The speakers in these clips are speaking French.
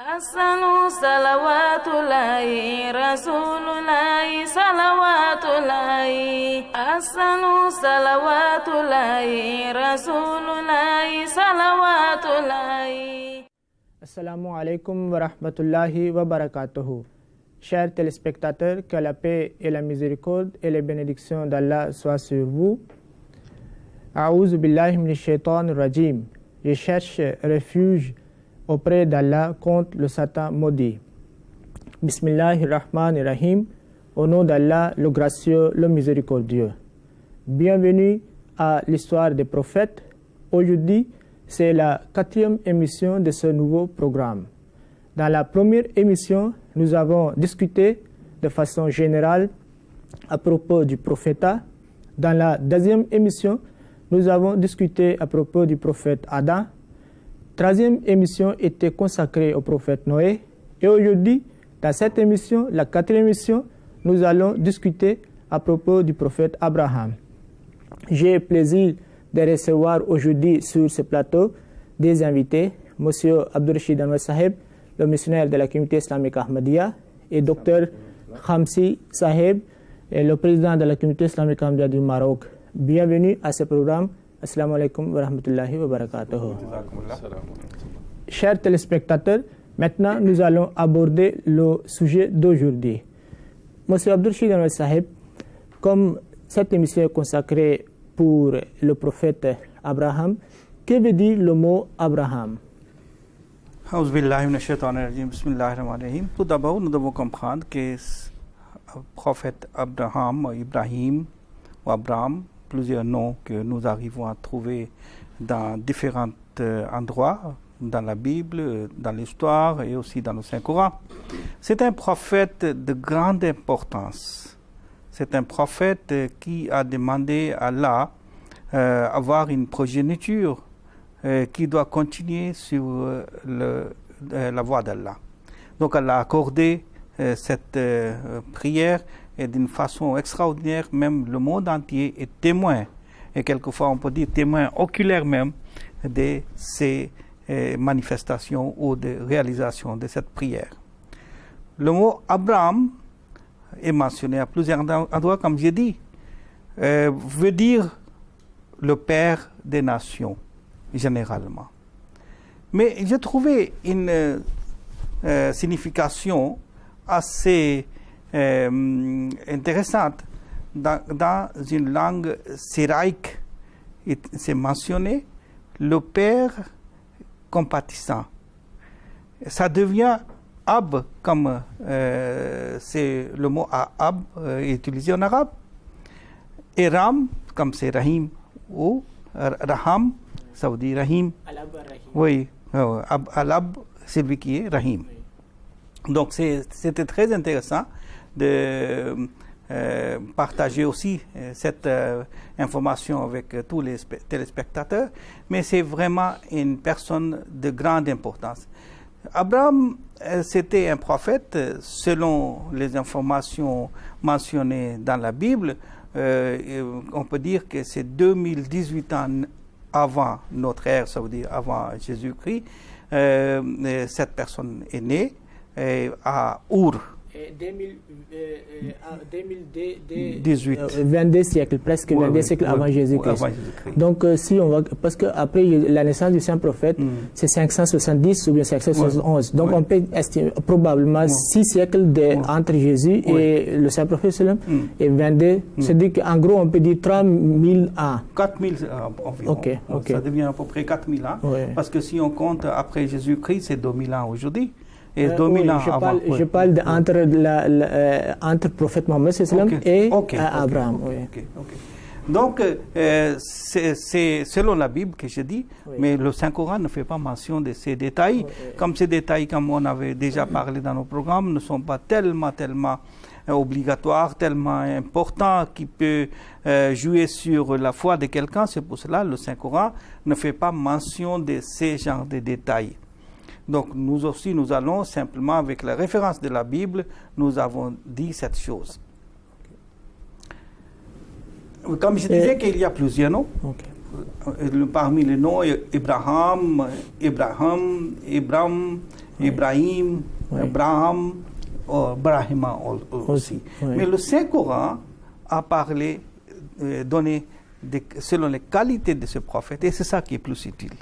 Assalamu salawatullahi rasulullahi salawatullahi. Assalamu salawatullahi rasulullahi salawatullahi. Assalamu alaikum wa rahmatullahi wa barakatuhu. Chers téléspectateurs, que la paix et la miséricorde et les bénédictions d'Allah soient sur vous. A'oudhu billahi minash shaitanir rajim. Je cherche refuge auprès d'Allah contre le Satan maudit. Bismillahirrahmanirrahim. Au nom d'Allah, le gracieux, le miséricordieux. Bienvenue à l'histoire des prophètes. Aujourd'hui, c'est la 4e émission de ce nouveau programme. Dans la première émission, nous avons discuté de façon générale à propos du prophétat. Dans la 2e émission, nous avons discuté à propos du prophète Adam. 3e émission était consacrée au prophète Noé. Et aujourd'hui, dans cette émission, la 4e émission, nous allons discuter à propos du prophète Abraham. J'ai le plaisir de recevoir aujourd'hui sur ce plateau des invités, M. Abdurrashid Anwar Saheb, le missionnaire de la communauté islamique Ahmadiyya, et Dr Khamsi Saheb, le président de la communauté islamique Ahmadiyya du Maroc. Bienvenue à ce programme. Assalamu alaikum wa rahmatullahi wa barakatuh. Chers téléspectateurs, maintenant nous allons aborder le sujet d'aujourd'hui. Monsieur Abdurrashid Anwar Saheb, comme cette émission est consacrée pour le prophète Abraham, que veut dire le mot Abraham? Tout d'abord, nous devons comprendre que le prophète Abraham, Ibrahim ou Abraham, plusieurs noms que nous arrivons à trouver dans différents endroits, dans la Bible, dans l'histoire et aussi dans le Saint-Coran. C'est un prophète de grande importance. C'est un prophète qui a demandé à Allah avoir une progéniture qui doit continuer sur la voie d'Allah. Donc Allah a accordé cette prière et d'une façon extraordinaire, même le monde entier est témoin, et quelquefois on peut dire témoin oculaire même, de ces manifestations ou de réalisation de cette prière. Le mot Abraham est mentionné à plusieurs endroits, comme j'ai dit, veut dire le père des nations, généralement. Mais j'ai trouvé une signification assez intéressante dans une langue syraïque. C'est mentionné le père compatissant. Ça devient Ab, comme c'est le mot Ab utilisé en arabe, et Ram, comme c'est Rahim, ou Raham, ça veut dire Rahim. Oui, Alab, c'est lui qui est Rahim. Donc c'était très intéressant de partager aussi cette information avec tous les téléspectateurs, mais c'est vraiment une personne de grande importance. Abraham, c'était un prophète, selon les informations mentionnées dans la Bible, on peut dire que c'est 2018 ans avant notre ère, ça veut dire avant Jésus-Christ, cette personne est née à Our. 18. 22 siècles, presque 22 siècles avant Jésus-Christ. Donc, si on va, parce qu'après la naissance du Saint-Prophète, c'est 570 ou bien 571. Donc, on peut estimer probablement 6 siècles entre Jésus et le Saint-Prophète et 22. C'est-à-dire qu'en gros, on peut dire 3000 ans. 4000 environ. Okay. Ça devient à peu près 4000 ans. Parce que si on compte après Jésus-Christ, c'est 2000 ans aujourd'hui. Et 2000 ans avant. Je parle entre le prophète Mohammed et Abraham. Donc, c'est selon la Bible que je dis, mais le Saint-Coran ne fait pas mention de ces détails. Comme ces détails, comme on avait déjà parlé dans nos programmes, ne sont pas tellement obligatoires, tellement importants, qui peut jouer sur la foi de quelqu'un. C'est pour cela que le Saint-Coran ne fait pas mention de ces genres de détails. Donc nous aussi, nous allons simplement, avec la référence de la Bible, nous avons dit cette chose. Comme je disais qu'il y a plusieurs noms. parmi les noms, Ibrahim, Ibrahim, Abraham, Brahima aussi. Oui. Mais le Saint-Coran a parlé, donné selon les qualités de ce prophète, et c'est ça qui est plus utile.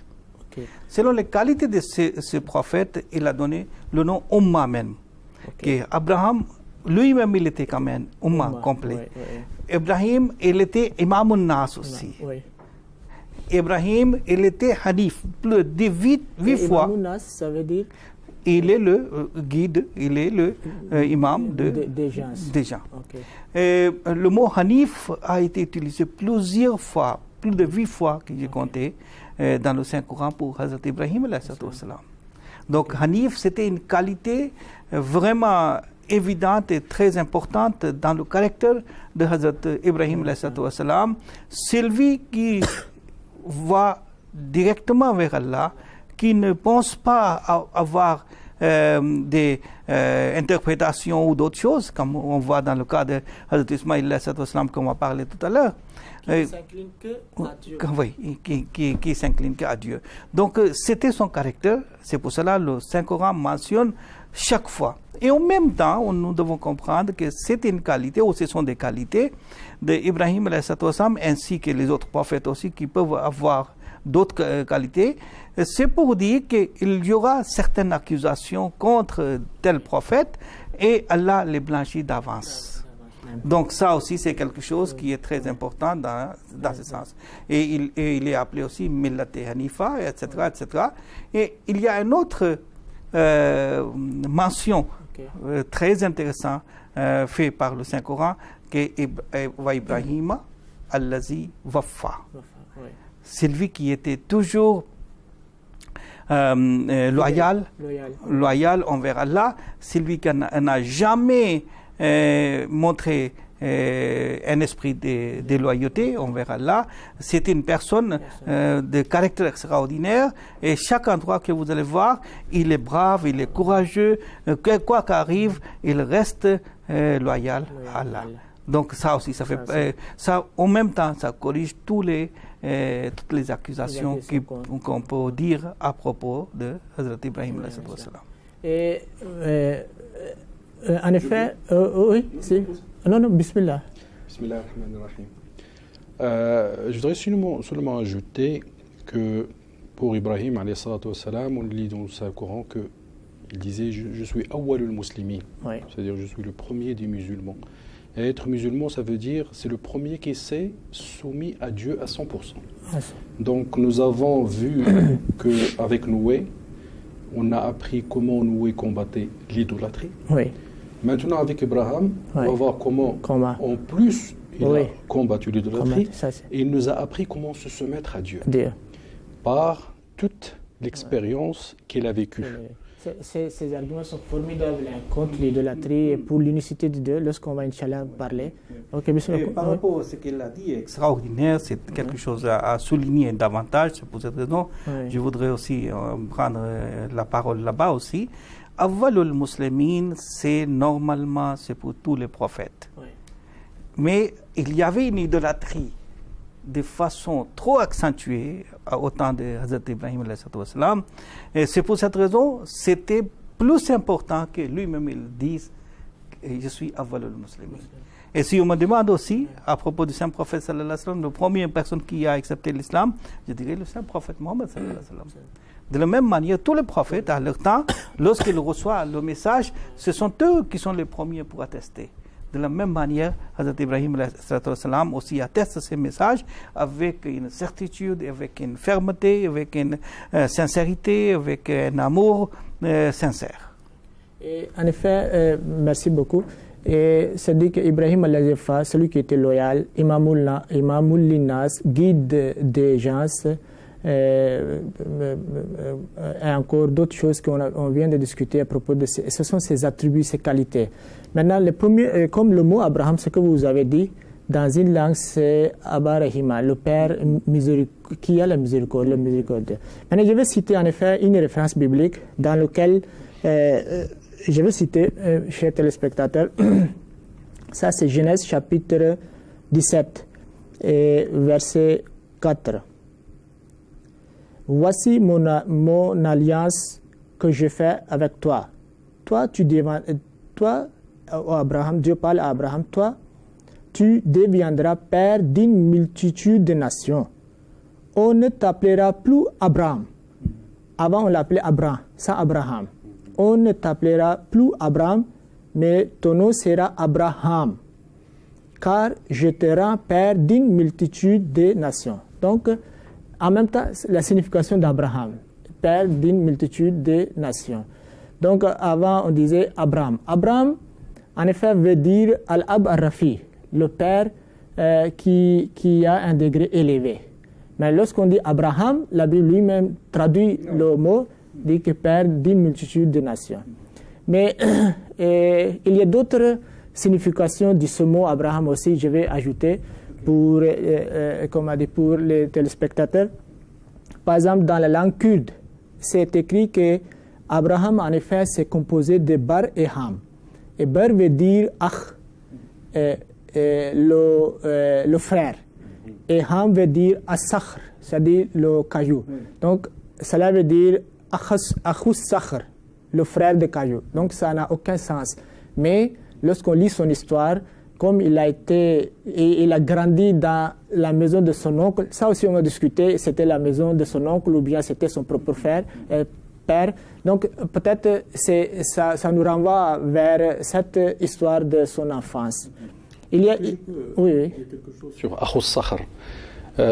Ok. Selon les qualités de ce prophète, il a donné le nom Ummah même. Que Abraham, lui-même, il était quand même Ummah complet. Ibrahim, il était Imam al-Nas aussi. Ibrahim, il était Hanif, plus de 8 fois. Imam al-Nas, ça veut dire il est le guide, il est le imam des gens. Okay. Le mot Hanif a été utilisé plusieurs fois, plus de 8 fois que j'ai compté dans le Saint-Coran pour Hazrat Ibrahim alayhi salam. Donc Hanif, c'était une qualité vraiment évidente et très importante dans le caractère de Hazrat Ibrahim alayhi salam. Celui qui va directement vers Allah, qui ne pense pas avoir des interprétations ou d'autres choses, comme on voit dans le cas de Hazrat Ismaïl alayhi salam, comme on a parlé tout à l'heure. Qui s'incline qu'à Dieu. Oui, qui s'incline qu'à Dieu. Donc c'était son caractère, c'est pour cela que le Saint-Coran mentionne chaque fois. Et en même temps, nous devons comprendre que c'est une qualité, ou ce sont des qualités d'Ibrahim alayhi salam, ainsi que les autres prophètes aussi qui peuvent avoir d'autres qualités. C'est pour dire qu'il y aura certaines accusations contre tel prophète et Allah les blanchit d'avance. Donc ça aussi c'est quelque chose qui est très important dans ce sens. Et il est appelé aussi Millat Hanifa, etc., etc. Et il y a une autre mention très intéressante faite par le Saint-Coran, qui est Ibrahim Allazi Waffa. Celui qui était toujours loyal envers Allah, celui qui n'a jamais montré un esprit de loyauté envers Allah. C'est une personne de caractère extraordinaire, et chaque endroit que vous allez voir, il est brave, il est courageux, quoi qu'arrive, il reste loyal à Allah. Donc ça aussi, ça fait ça en même temps, ça corrige toutes les accusations qu'on peut dire à propos de Hazrat Ibrahim alayhi salam. Et en effet, oui, c'est... Non, bismillah. Bismillah ar-Rahman ar-Rahim. Je voudrais seulement ajouter que pour Ibrahim alayhi salam, on lit dans le Saint-Coran qu'il disait je suis awwalul muslimin, c'est-à-dire je suis le premier des musulmans. Et être musulman, ça veut dire c'est le premier qui s'est soumis à Dieu à 100%. Donc nous avons vu qu'avec Noé, on a appris comment Noé combattait l'idolâtrie. Maintenant avec Abraham, on va voir comment en plus il a combattu l'idolâtrie, et il nous a appris comment se soumettre à Dieu par toute l'expérience qu'il a vécue. Ces arguments sont formidables contre l'idolâtrie et pour l'unicité de Dieu lorsqu'on va, Inch'Allah, parler. Par rapport à ce qu'il a dit, extraordinaire, c'est quelque chose à souligner davantage. C'est pour cette raison je voudrais aussi prendre la parole là-bas aussi. Awwalul muslimin, c'est normalement, c'est pour tous les prophètes. Mais il y avait une idolâtrie de façon trop accentuée au temps de Hazrat Ibrahim alayhi salam. Et c'est pour cette raison, c'était plus important que lui-même il dise je suis awwalul muslimin. Et si on me demande aussi, à propos du saint prophète sallallahu alayhi wa sallam, la première personne qui a accepté l'islam, je dirais le saint prophète Mohammed sallallahu alayhi wa sallam. De la même manière, tous les prophètes, à leur temps, lorsqu'ils reçoivent le message, ce sont eux qui sont les premiers pour attester. De la même manière, Hazrat Ibrahim aussi atteste ces messages avec une certitude, avec une fermeté, avec une sincérité, avec un amour sincère. Et en effet, merci beaucoup. Et c'est dit qu'Ibrahim al-Lazifa, celui qui était loyal, Imamul Linnas, guide des gens, et encore d'autres choses qu'on vient de discuter à propos de ce sont ses attributs, ses qualités. Maintenant, le premier, comme le mot Abraham, ce que vous avez dit, dans une langue, c'est Abarahima, le Père qui a la miséricorde, le miséricordieux. Maintenant, je vais citer en effet une référence biblique dans laquelle je vais citer, chers téléspectateurs, ça c'est Genèse chapitre 17, et verset 4. voici mon alliance que je fais avec toi. Toi, Abraham, Dieu parle à Abraham, toi, tu deviendras père d'une multitude de nations. On ne t'appellera plus Abraham. Avant, on l'appelait Abraham, ça Abraham. On ne t'appellera plus Abraham, mais ton nom sera Abraham, car je te rends père d'une multitude de nations. Donc, en même temps, la signification d'Abraham, père d'une multitude de nations. Donc, avant, on disait Abraham. Abraham, en effet, veut dire Al-Ab al-Rafi, le père qui a un degré élevé. Mais lorsqu'on dit Abraham, la Bible lui-même traduit le mot, dit que père d'une multitude de nations. Mais il y a d'autres significations de ce mot Abraham aussi, je vais ajouter pour les téléspectateurs. Par exemple, dans la langue kurde, c'est écrit que Abraham, en effet, c'est composé de Bar et Ham. Et Bar veut dire Ach, le frère. Et Ham veut dire As-Sakhr, c'est-à-dire le caillou. Donc, cela veut dire Achus Sakhr, le frère de caillou. Donc, ça n'a aucun sens. Mais lorsqu'on lit son histoire, comme il a grandi dans la maison de son oncle, ça aussi on a discuté, c'était la maison de son oncle ou bien c'était son propre père. Donc peut-être ça nous renvoie vers cette histoire de son enfance. Il y a quelque chose sur Achus Sakhr.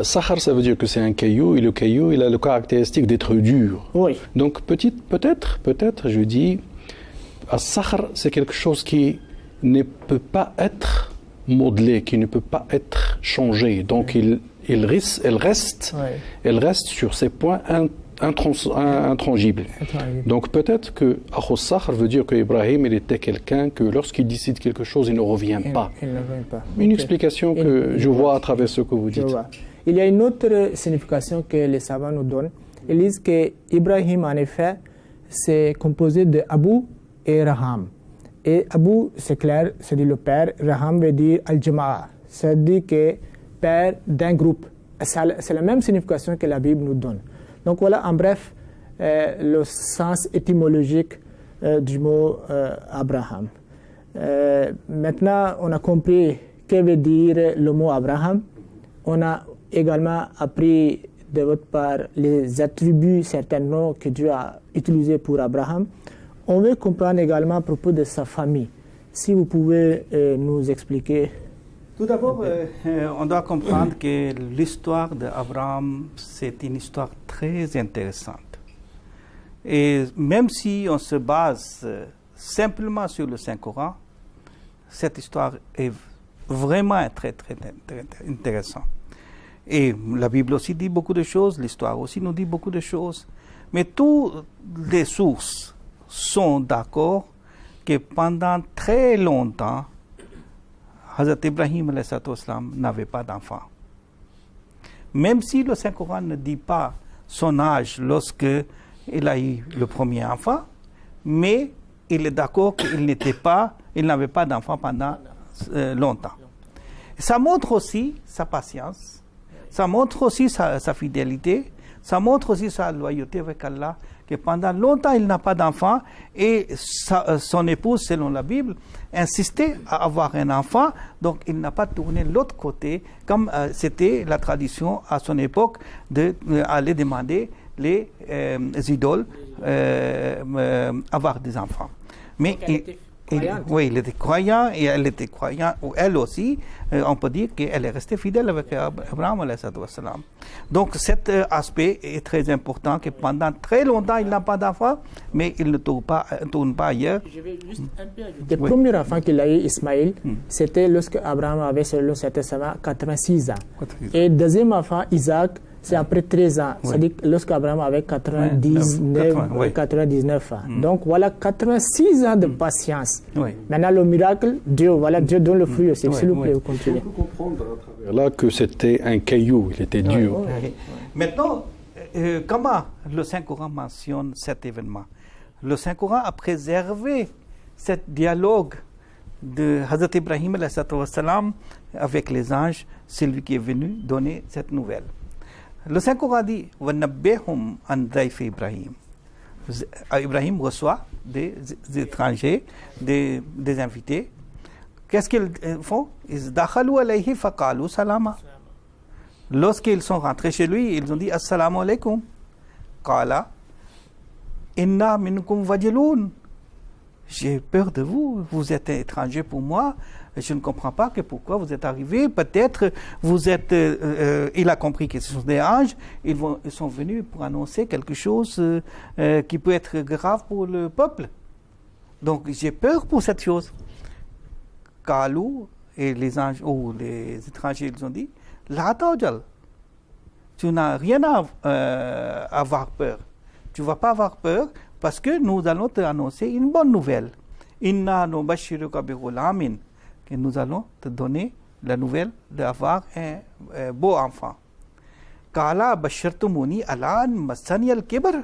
Sakhr, ça veut dire que c'est un caillou, et le caillou, il a le caractéristique d'être dur. Oui. Donc peut-être, je dis, As-Sakhr, c'est quelque chose qui ne peut pas être modelé, qui ne peut pas être changé. Donc elle reste sur ces points intrangibles. Donc peut-être que Achus Sakhr veut dire qu'Ibrahim, il était quelqu'un que lorsqu'il décide quelque chose, il ne revient pas. Il ne revient pas. Une explication que je vois à travers ce que vous dites. Il y a une autre signification que les savants nous donnent. Ils disent qu'Ibrahim, en effet, c'est composé de Abu et Raham. Et Abu, c'est clair, c'est le père. Raham veut dire Al-Jama'a, c'est-à-dire que père d'un groupe. C'est la même signification que la Bible nous donne. Donc voilà, en bref, le sens étymologique du mot Abraham. Maintenant, on a compris que veut dire le mot Abraham. On a également appris de votre part les attributs, certains noms que Dieu a utilisés pour Abraham. On veut comprendre également à propos de sa famille. Si vous pouvez nous expliquer. Tout d'abord, on doit comprendre que l'histoire d'Abraham, c'est une histoire très intéressante. Et même si on se base simplement sur le Saint-Coran, cette histoire est vraiment très, très, très intéressante. Et la Bible aussi dit beaucoup de choses, l'histoire aussi nous dit beaucoup de choses. Mais toutes les sources sont d'accord que pendant très longtemps, Hazrat Ibrahim n'avait pas d'enfant. Même si le Saint-Coran ne dit pas son âge lorsque il a eu le premier enfant, mais il est d'accord qu'il n'avait pas d'enfant pendant longtemps. Ça montre aussi sa patience, ça montre aussi sa fidélité, ça montre aussi sa loyauté avec Allah, que pendant longtemps il n'a pas d'enfant et son épouse, selon la Bible, insistait à avoir un enfant, donc il n'a pas tourné de l'autre côté, comme c'était la tradition à son époque d'aller demander les idoles avoir des enfants. Mais il était croyant et elle était croyante, ou elle aussi, on peut dire qu'elle est restée fidèle avec Abraham. Donc cet aspect est très important, que pendant très longtemps il n'a pas d'enfant, mais il ne tourne pas ailleurs. Je vais juste un peu ajouter. Le premier enfant qu'il a eu, Ismaël, c'était lorsque Abraham avait, selon certains savants, 86 ans. Et le deuxième enfant, Isaac, c'est après 13 ans, c'est-à-dire lorsqu'Abraham avait 99 ans. Donc voilà, 86 ans de patience. Maintenant, le miracle, Dieu donne le fruit aussi. S'il vous plaît, vous continuez. On peut comprendre à travers là que c'était un caillou, il était dur. Maintenant, comment le Saint-Coran mentionne cet événement? Le Saint-Coran a préservé ce dialogue de Hazrat Ibrahim avec les anges, celui qui est venu donner cette nouvelle. Le Saint-Coran dit وَنَبِّهُمْ عَنْ ضَيْفِ Ibrahim. Ibrahim reçoit des étrangers, des invités. Qu'est-ce qu'ils font? Ils دَخَلُوا عَلَيْهِ فَقَالُوا سَلَامًا. Lorsqu'ils sont rentrés chez lui, ils ont dit Assalamu alaikum. Qala Inna minkum wajilun. J'ai peur de vous, vous êtes étranger pour moi, je ne comprends pas que pourquoi vous êtes arrivés. Peut-être vous êtes. Il a compris que ce sont des anges, ils sont venus pour annoncer quelque chose qui peut être grave pour le peuple. Donc j'ai peur pour cette chose. Kalou, et les anges, ou les étrangers, ils ont dit La ta'jal. Tu n'as rien à avoir peur. Tu ne vas pas avoir peur parce que nous allons te annoncer une bonne nouvelle. Inna nubashiruka bi ghulamin. Que nous allons te donner la nouvelle d'avoir un beau enfant. Kala bashirtumuni alan masani al-kibr.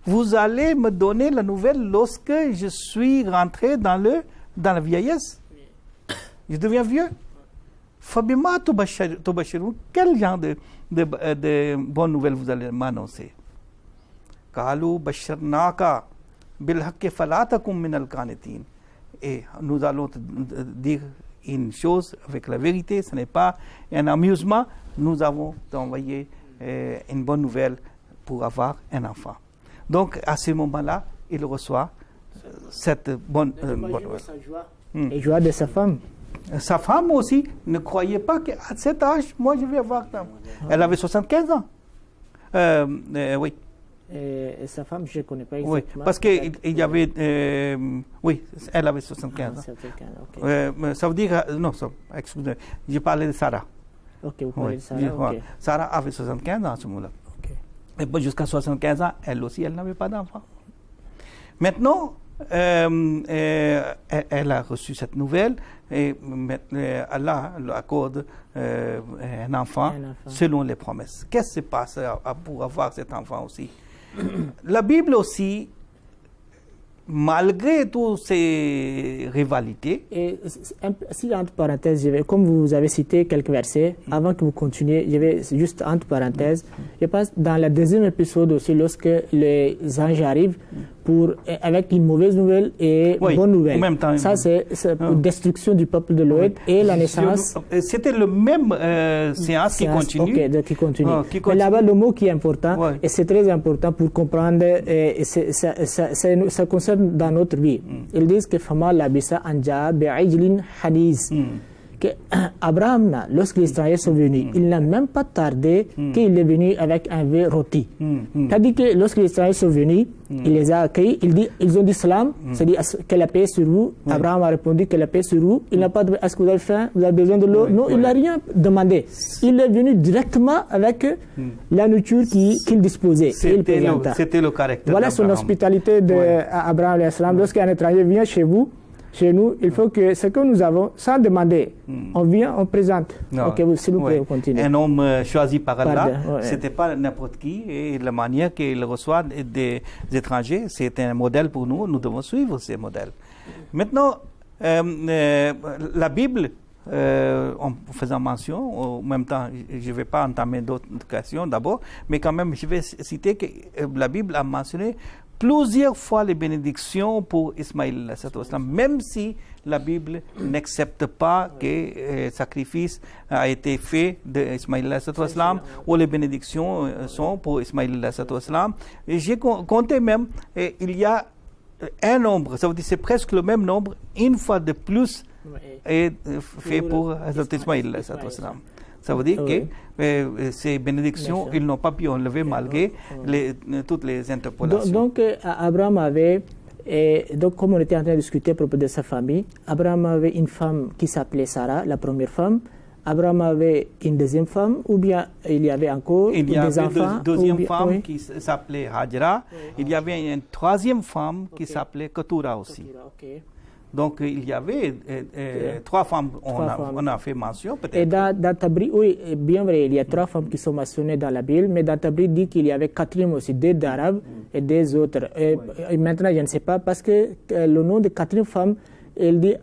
Vous allez me donner la nouvelle lorsque je suis rentré dans la vieillesse. Je deviens vieux. Fabima tubashirun. Quel genre de bonne nouvelle vous allez m'annoncer? Kalu basharnaka bil haqqi fala takum min al-qanitin. Et nous allons te dire une chose avec la vérité, ce n'est pas un amusement. Nous avons envoyé une bonne nouvelle pour avoir un enfant. Donc à ce moment-là, il reçoit cette bonne nouvelle. Et joie de sa femme. Sa femme aussi ne croyait pas qu'à cet âge, moi je vais avoir. Elle avait 75 ans. Oui. Et sa femme, je ne connais pas exactement. Oui, parce qu'il y avait. Oui, elle avait 75 ans. 75, okay. Ça veut dire. Non, excusez-moi, j'ai parlé de Sarah. Ok, vous parlez de Sarah. Okay. Sarah avait 75 ans à ce moment-là. Okay. Et jusqu'à 75 ans, elle aussi, elle n'avait pas d'enfant. Maintenant, elle a reçu cette nouvelle et Allah lui accorde un enfant selon les promesses. Qu'est-ce qui se passe pour avoir cet enfant aussi? La Bible aussi, malgré toutes ces rivalités. Et si entre parenthèses, comme vous avez cité quelques versets, avant que vous continuiez, je vais juste entre parenthèses, je pense dans la deuxième épisode aussi, lorsque les anges arrivent avec une mauvaise nouvelle et une bonne nouvelle. En même temps, ça, c'est la destruction du peuple de Lot et la naissance. C'était le même séance qui continue. Ok, qui continue. Mais là-bas, le mot qui est important, et c'est très important pour comprendre, ça concerne dans notre vie. Ils disent que Fama labisa anja bi'ijlin hadis. Que Abraham, lorsque les Israéliens sont venus, il n'a même pas tardé qu'il est venu avec un verre rôti. C'est-à-dire que lorsque les Israéliens sont venus, il les a accueillis, ils ont dit salam, c'est-à-dire que la paix est sur vous. Abraham a répondu que la paix est sur vous. Il n'a pas demandé est-ce que vous avez faim, vous avez besoin de l'eau. Non, il n'a rien demandé. Il est venu directement avec la nourriture qu'il disposait. C'était le caractère. Voilà son hospitalité d'Abraham. Lorsqu'un étranger vient chez vous, chez nous, il faut que ce que nous avons, sans demander, on vient, on présente. Ok, s'il vous plaît, continuez. Un homme choisi par Allah, ce n'était pas n'importe qui, et la manière qu'il reçoit des étrangers, c'est un modèle pour nous, nous devons suivre ces modèles. Maintenant, la Bible, en faisant mention, en même temps, je ne vais pas entamer d'autres questions d'abord, mais quand même, je vais citer que la Bible a mentionné plusieurs fois les bénédictions pour Ismaïl, même si la Bible n'accepte pas que le sacrifice a été fait d'Ismaïl ou les bénédictions sont pour Ismaïl. J'ai compté même, il y a un nombre, ça veut dire c'est presque le même nombre, une fois de plus est fait pour Ismaïl. Ça veut dire que ces bénédictions, ils n'ont pas pu enlever malgré toutes les interpolations. Donc, Abraham avait, donc comme on était en train de discuter à propos de sa famille, Abraham avait une femme qui s'appelait Sarah, la première femme. Abraham avait une deuxième femme, ou bien il y avait encore des enfants. Il y avait une deuxième femme qui s'appelait Hajra. Il y avait une troisième femme qui s'appelait Ketura aussi. Donc, il y avait trois femmes, on a fait mention peut-être. Et dans Tabri, oui, bien vrai, il y a trois femmes qui sont mentionnées dans la Bible, mais dans Tabri dit qu'il y avait quatrième aussi, deux d'Arabes et deux autres. Et maintenant, je ne sais pas, parce que le nom de quatrième femme, elle dit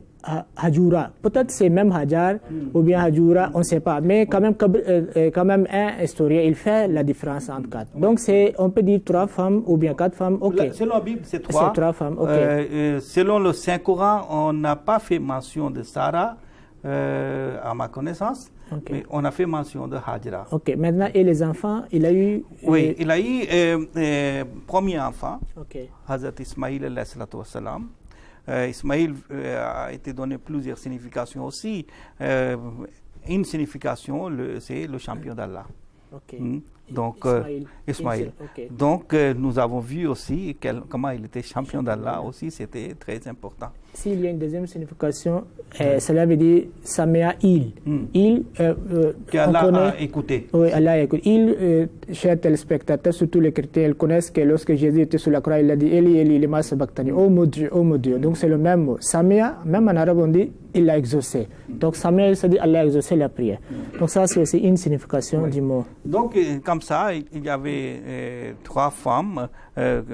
Hajoura. Peut-être c'est même Hajar ou bien Hajoura, on ne sait pas. Mais quand même un historien, il fait la différence entre quatre. Donc on peut dire 3 femmes ou bien 4 femmes. Okay. Selon la Bible, c'est 3. C'est 3 femmes. Okay. Selon le Saint-Coran, on n'a pas fait mention de Sarah, à ma connaissance. Okay. Mais on a fait mention de Hajra. Ok, maintenant, et les enfants, il a eu... Oui, il a eu premier enfant, Hazrat Ismaïl alayhi salatu wassalam. Ismaïl a été donné plusieurs significations aussi. Une signification, c'est le champion d'Allah. Okay. Donc, Ismaïl. Okay. Donc, nous avons vu aussi comment il était champion d'Allah aussi, c'était très important. S'il y a une deuxième signification, cela veut dire Samea il. Que Allah a écouté. Oui, Allah a écouté. Chers téléspectateurs, surtout les chrétiens, ils connaissent que lorsque Jésus était sur la croix, il a dit Eli, Eli, lema sabachthani. Oh mon Dieu, oh mon Dieu. Donc c'est le même mot. Samea, même en arabe, on dit il l'a exaucé. Donc Samea, ça dit Allah a exaucé la prière. Donc ça, c'est aussi une signification du mot. Donc, comme ça, il y avait 3 femmes,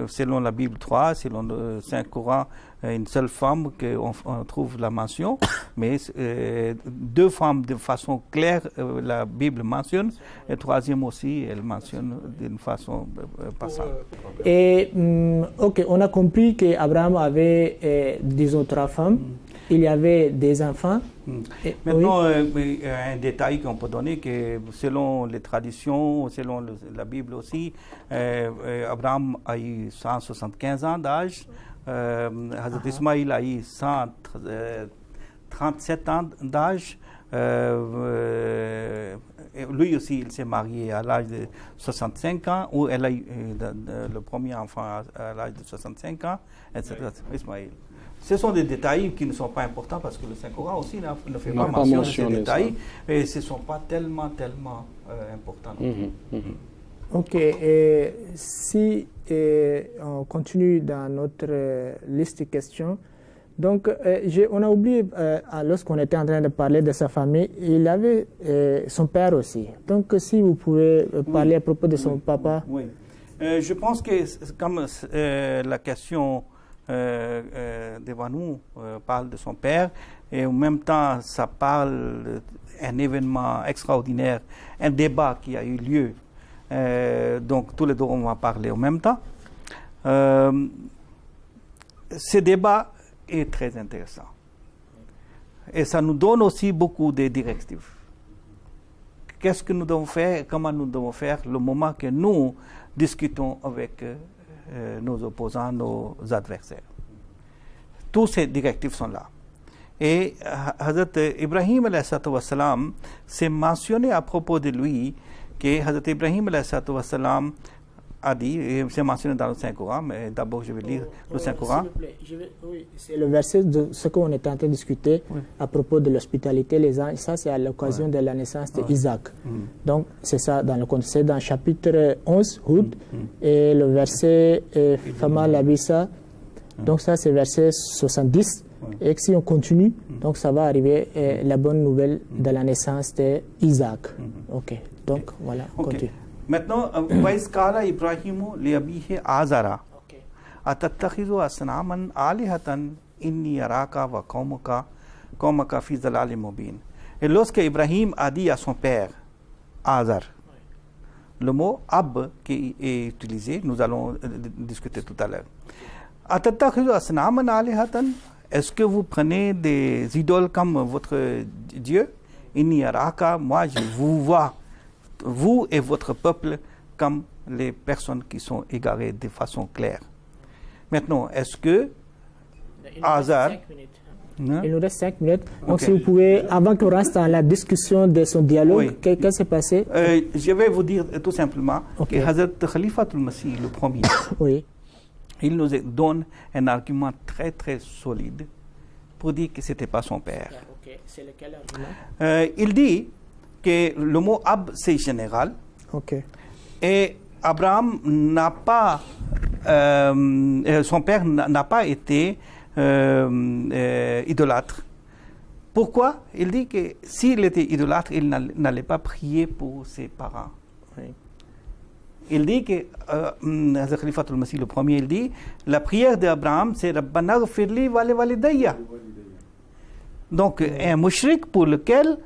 selon la Bible 3, selon le Saint-Coran, une seule femme qu'on trouve la mention, mais 2 femmes de façon claire, la Bible mentionne, et 3e aussi, elle mentionne d'une façon passable. Et, ok, on a compris qu'Abraham avait, disons, 3 femmes. Il y avait des enfants. Maintenant, un détail qu'on peut donner, que selon les traditions, selon la Bible aussi, Abraham a eu 175 ans d'âge, Hazrat Ismaïl a eu 137 ans d'âge. Lui aussi, il s'est marié à l'âge de 65 ans, ou elle a eu le premier enfant à l'âge de 65 ans, etc. Ismaïl. Ce sont des détails qui ne sont pas importants parce que le Saint-Coran aussi ne fait pas mention de ces détails, et ce ne sont pas tellement importants. Ok, si on continue dans notre liste de questions, donc on a oublié, lorsqu'on était en train de parler de sa famille, il avait son père aussi. Donc si vous pouvez parler à propos de son papa. Oui, je pense que comme la question devant nous parle de son père, et en même temps ça parle d'un événement extraordinaire, un débat qui a eu lieu, donc tous les deux on va parler en même temps. Ce débat est très intéressant et ça nous donne aussi beaucoup de directives. Qu'est-ce que nous devons faire, comment nous devons faire le moment que nous discutons avec nos opposants, nos adversaires. Tous ces directives sont là. Et Hazrat Ibrahim alayhi wassalam, c'est mentionné à propos de lui que Hazrat Ibrahim alayhi wassalam a dit, et c'est mentionné dans le Saint-Coran, mais d'abord je vais lire le Saint-Coran. Oui, c'est le verset de ce qu'on est en train de discuter à propos de l'hospitalité, les anges. Ça, c'est à l'occasion de la naissance d'Isaac. Donc, c'est ça dans le contexte. C'est dans le chapitre 11, Hud, et le verset Fama Labissa. Donc, ça, c'est verset 70. Et si on continue, donc ça va arriver la bonne nouvelle de la naissance d'Isaac. Ok, donc voilà, on continue. Maintenant, Waiskala Ibrahimu liabihi azara. Atattakhidhu asnaman alihatan inni araka wa qaumaka fi dhalalin mubin. Et lorsque Ibrahim a dit à son père, Azar, le mot ab qui est utilisé, nous allons discuter tout à l'heure. Atattakhidhu asnaman alihatan, est-ce que vous prenez des idoles comme votre Dieu? Inni araka, moi je vous vois, vous et votre peuple, comme les personnes qui sont égarées de façon claire. Maintenant, est-ce que Azar... Il nous reste 5 minutes. Donc, si vous pouvez, avant qu'on reste dans la discussion de son dialogue, qu'est-ce qui s'est passé? Je vais vous dire tout simplement que Hazrat Khalifatul Masih, le premier, il nous donne un argument très très solide pour dire que ce n'était pas son père. C'est lequel argument? Il dit que le mot Ab, c'est général. Et Abraham n'a pas, son père n'a pas été idolâtre. Pourquoi? Il dit que s'il était idolâtre, il n'allait pas prier pour ses parents. Il dit que, Hazrat Khalifatul Masih le premier, il dit, la prière d'Abraham, c'est Rabbana ghfirli wa li walidayya. Donc, un mushrik pour lequel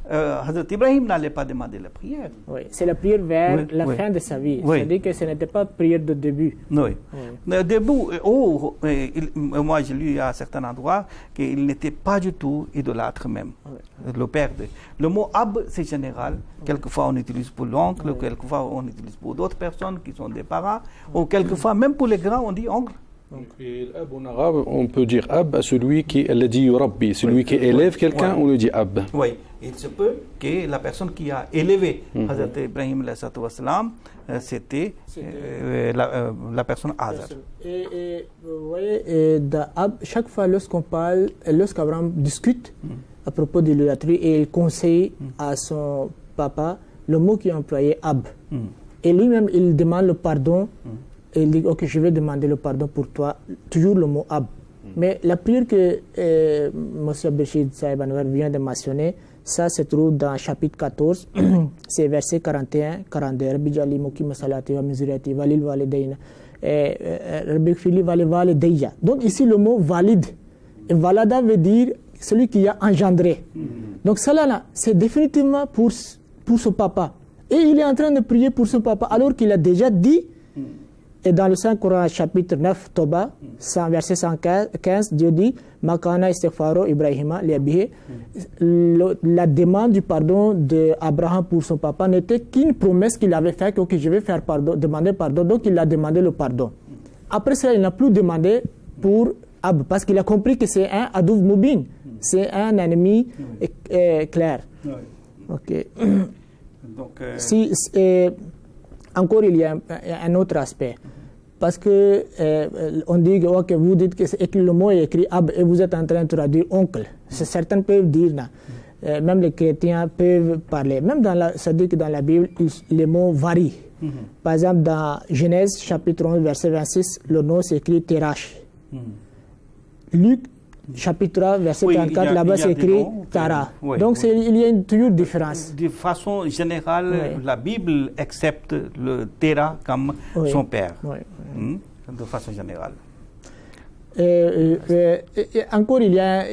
Hazrat Ibrahim n'allait pas demander la prière. Oui, c'est la prière vers la fin de sa vie. Oui. C'est-à-dire que ce n'était pas prière de début. Oui. Au début, moi j'ai lu à certains endroits qu'il n'était pas du tout idolâtre même. Le père le mot ab, c'est général. Quelquefois on utilise pour l'oncle, quelquefois on utilise pour d'autres personnes qui sont des parents, ou quelquefois même pour les grands on dit oncle. Et l'ab en arabe, on peut dire ab à celui qui dit rabbi, celui qui élève quelqu'un, on lui dit ab. Oui, il se peut que la personne qui a élevé Hazrat Ibrahim, c'était la personne Azar. Et vous voyez, dans ab, chaque fois lorsqu'Abraham discute à propos de l'idolâtrie et il conseille à son papa le mot qui est employé ab. Et lui-même, il demande le pardon. Et il dit, ok, je vais demander le pardon pour toi, toujours le mot ab. Mais la prière que M. Béchid Saïb Anwar vient de mentionner, ça se trouve dans chapitre 14, c'est verset 41, 42. Rabbi Jali Moki Masalati wa Mizrati Valil Validaina, Rabbi Fili Validaya. Donc ici le mot valide. Et valada veut dire celui qui a engendré. Donc cela là, c'est définitivement pour ce papa. Et il est en train de prier pour ce papa alors qu'il a déjà dit. Et dans le Saint-Coran, chapitre 9, Toba, verset 115, Dieu dit Makana istighfaro Ibrahima liabihi. La demande du pardon d'Abraham pour son papa n'était qu'une promesse qu'il avait faite, que je vais faire demander pardon. Donc il a demandé le pardon. Après cela, il n'a plus demandé pour Ab, parce qu'il a compris que c'est un Adouf Moubin, c'est un ennemi clair. Ok. Donc, encore, il y a un autre aspect. Parce que on dit que vous dites que le mot est écrit ab et vous êtes en train de traduire oncle. Certains peuvent dire, même les chrétiens peuvent parler. Même c'est-à-dire que dans la Bible, les mots varient. Par exemple, dans Genèse chapitre 11, verset 26, le nom s'écrit Terach. Luc chapitre 3, verset 34, là-bas c'est écrit Tara. Donc il y a toujours une différence. De façon générale, la Bible accepte le Tera comme son père. De façon générale. Et encore, il y a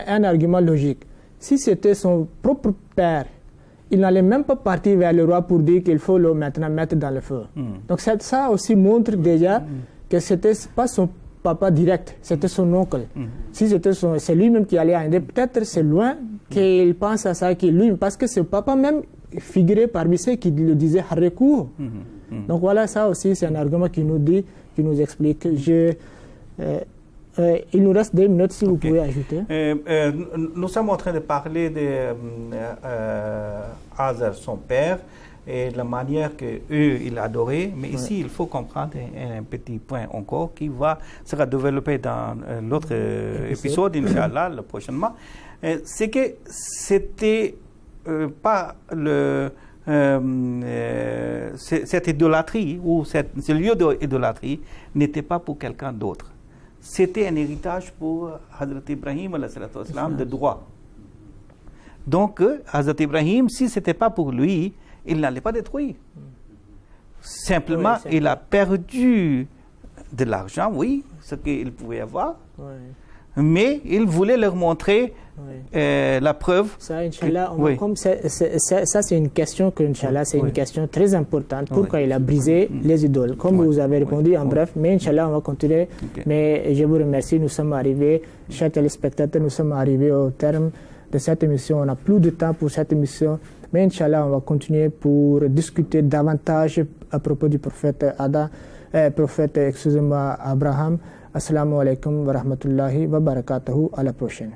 un argument logique. Si c'était son propre père, il n'allait même pas partir vers le roi pour dire qu'il faut le maintenant mettre dans le feu. Donc ça aussi montre déjà que c'était pas son papa direct, c'était son oncle. Si c'est lui-même qui allait aider, peut-être c'est loin qu'il pense à ça, parce que c'est papa même figurait parmi ceux qui le disaient Harekou. Donc voilà, ça aussi c'est un argument qui nous explique. Il nous reste 2 minutes si vous pouvez ajouter. Nous sommes en train de parler de Azar, son père, et la manière que il adoraient. Mais ici, il faut comprendre un petit point encore qui sera développé dans l'autre épisode, Inch'Allah, prochainement. C'est que c'était pas cette idolâtrie ou ce lieu d'idolâtrie n'était pas pour quelqu'un d'autre. C'était un héritage pour Hazrat Ibrahim de droit. Donc, Hazrat Ibrahim, si ce n'était pas pour lui, il n'allait pas détruire. Simplement, il a perdu de l'argent, oui, ce qu'il pouvait avoir, mais il voulait leur montrer la preuve. Ça, Inch'Allah, ça c'est une question que, Inch'Allah, c'est une question très importante. Pourquoi il a brisé les idoles? Comme vous avez répondu en bref, mais Inch'Allah, on va continuer. Mais je vous remercie, nous sommes arrivés, chers téléspectateurs, nous sommes arrivés au terme de cette émission. On n'a plus de temps pour cette émission. Mais Inch'Allah, on va continuer pour discuter davantage à propos du prophète Abraham. Assalamu alaikum wa rahmatullahi wa barakatuhu. À la prochaine.